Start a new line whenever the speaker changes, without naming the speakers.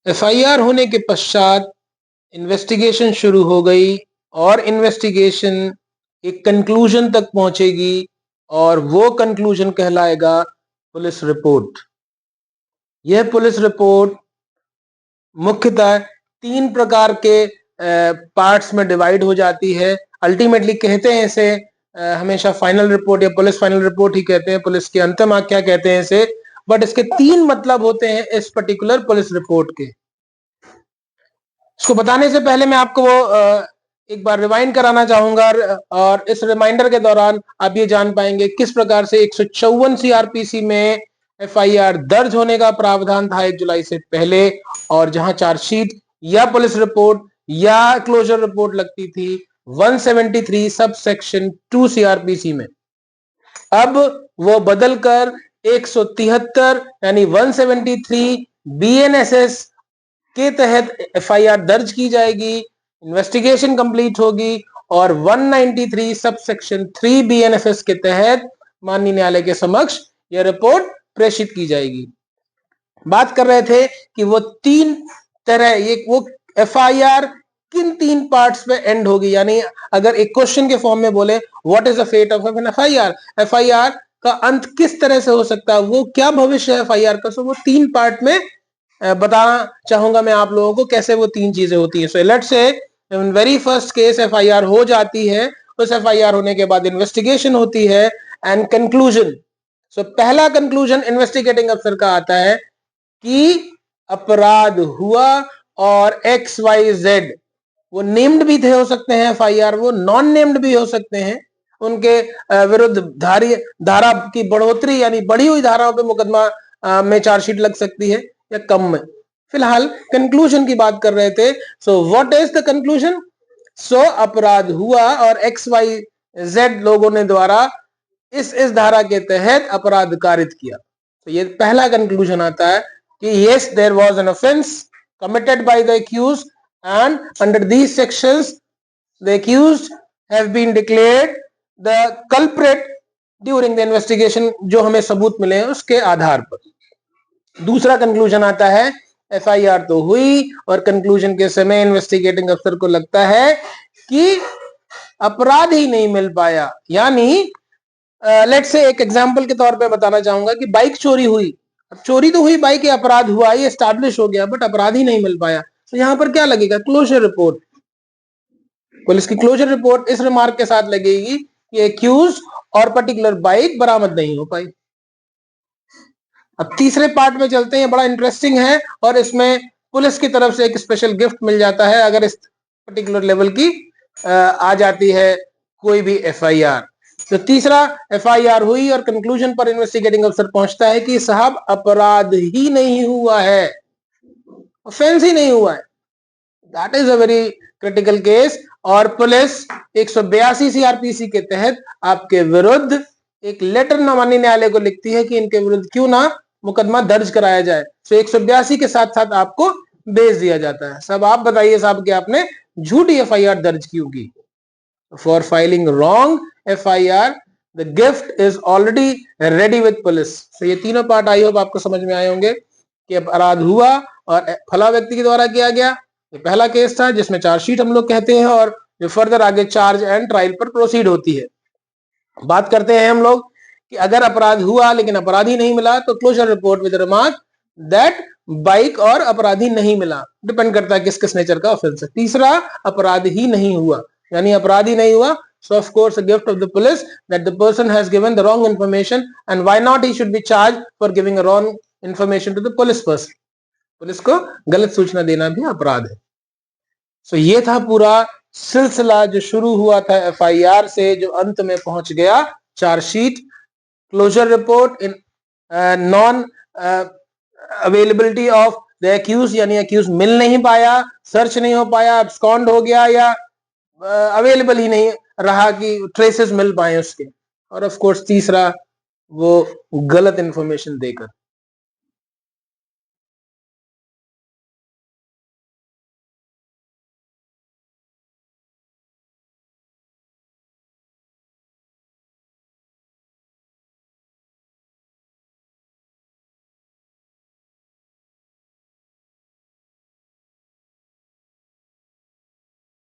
FIR होने के पश्चात इन्वेस्टिगेशन शुरू हो गई और इन्वेस्टिगेशन एक कंक्लूजन तक पहुंचेगी और वो कंक्लूजन कहलाएगा पुलिस रिपोर्ट। यह पुलिस रिपोर्ट मुख्यतः 3 प्रकार के पार्ट्स में डिवाइड हो जाती है। अल्टीमेटली कहते हैं इसे हमेशा फाइनल रिपोर्ट या पुलिस फाइनल रिपोर्ट ही कहते हैं, पुलिस की अंतिम आख्या कहते हैं इसे, बट इसके 3 मतलब होते हैं इस पर्टिकुलर पुलिस रिपोर्ट के। इसको बताने से पहले मैं आपको एक बार रिवाइंड कराना चाहूंगा और इस रिमाइंडर के दौरान आप ये जान पाएंगे किस प्रकार से 154 सीआरपीसी में एफआईआर दर्ज होने का प्रावधान था 1 जुलाई से पहले, और जहां चार्जशीट या पुलिस रिपोर्ट या क्लोजर रिपोर्ट लगती थी 173 सब सेक्शन 2 सीआरपीसी में। अब वो बदलकर 173 यानी 173 बीएनएसएस के तहत एफआईआर दर्ज की जाएगी, इन्वेस्टिगेशन कंप्लीट होगी और 193 सब सेक्शन 3 बीएनएसएस के तहत माननीय न्यायालय के समक्ष यह रिपोर्ट प्रेषित की जाएगी। बात कर रहे थे कि वो 3 तरह वो एफआईआर किन 3 पार्ट्स में एंड होगी, यानी अगर एक क्वेश्चन के फॉर्म में बोले what is the fate of an FIR, FIR का अंत किस तरह से हो सकता है, वो क्या भविष्य है एफआईआर का, सो वो 3 पार्ट में बताना चाहूंगा मैं आप लोगों को कैसे वो 3 चीजें होती है। So let's say very first case FIR हो जाती है, उस एफआईआर होने के बाद इन्वेस्टिगेशन होती है एंड कंक्लूजन। सो पहला कंक्लूजन इन्वेस्टिगेटिंग अफसर का आता है कि अपराध हुआ और XYZ, वो नेम्ड भी थे हो सकते हैं एफआईआर, वो नॉन नेम्ड भी हो सकते हैं, उनके विरुद्ध धारा की बढ़ोतरी यानी बढ़ी हुई धाराओं पे मुकदमा में चार्जशीट लग सकती है या कम में। फिलहाल कंक्लूजन की बात कर रहे थे। So what is the conclusion? So अपराध हुआ और XYZ लोगों ने द्वारा इस धारा के तहत अपराध कारित किया। तो ये पहला कंक्लूजन आता है कि yes, there was an offense committed by the accused and under these sections the accused have been declared the culprit during the investigation, जो हमें सबूत मिले हैं उसके आधार पर। दूसरा कंक्लूजन आता है एफआईआर तो हुई और कंक्लूजन के समय इन्वेस्टिगेटिंग अफसर को लगता है कि अपराध ही नहीं मिल पाया, यानी लेट्स से एक एग्जांपल के तौर पे बताना चाहूंगा कि बाइक चोरी हुई, चोरी तो हुई बाइक, अपराध हुआ, ये एस्टैब्लिश हो गया, बट अपराध ही नहीं मिल पाया। तो यहां पर क्या लगेगा? Closure report. पुलिस की क्लोजर रिपोर्ट इस रिमार्क के साथ लगेगी कि एक्यूज और पर्टिकुलर बाइक बरामद नहीं हो पाई। अब तीसरे पार्ट में चलते हैं, बड़ा इंटरेस्टिंग है और इसमें पुलिस की तरफ से एक स्पेशल गिफ्ट मिल जाता है अगर इस पर्टिकुलर लेवल की आ जाती है कोई भी एफआईआर। तो तीसरा, एफआईआर हुई और कंक्लूजन पर इन्वेस्टिगेटिंग अफसर पहुंचता है कि साहब अपराध ही नहीं हुआ है, ऑफेंस ही नहीं हुआ है। That is a very critical case और पुलिस 182 सीआरपीसी के तहत आपके विरुद्ध एक लेटर माननीय न्यायालय को लिखती है कि इनके विरुद्ध क्यों ना मुकदमा दर्ज कराया जाए। तो 182 के साथ साथ आपको भेज दिया जाता है। सब आप बताइए साहब कि आपने झूठी एफआईआर दर्ज क्यों की? For filing wrong FIR the gift is already ready with police. तो ये तीनों पार्ट आई होप आपको समझ में आए होंगे कि अपराध हुआ और फला व्यक्ति के द्वारा किया गया, ये पहला केस था जिसमें चार्जशीट हम लोग कहते हैं और जो फर्दर आगे चार्ज एंड ट्रायल पर प्रोसीड होती है। बात करते हैं हम लोग कि अगर अपराध हुआ लेकिन अपराधी नहीं मिला तो closure report with remark that बाइक और अपराधी नहीं मिला, डिपेंड करता है किस किस नेचर का ऑफेंस है। तीसरा, अपराध ही नहीं हुआ, यानी अपराधी नहीं हुआ, so of course a gift of the police that the person has given the wrong information and why not he should be charged for giving a wrong information to the police person। Police को गलत सूचना देना भी अपराध है। सो ये था पूरा सिलसिला जो शुरू हुआ था एफआईआर से, जो अंत में पहुंच गया chargesheet, closure report, in non availability of the accused, यानी एक्यूज मिल नहीं पाया, सर्च नहीं हो पाया, अब्सकॉन्ड हो गया या अवेलेबल ही नहीं रहा कि ट्रेसेस मिल पाए उसके, और ऑफ कोर्स तीसरा वो गलत इंफॉर्मेशन देकर।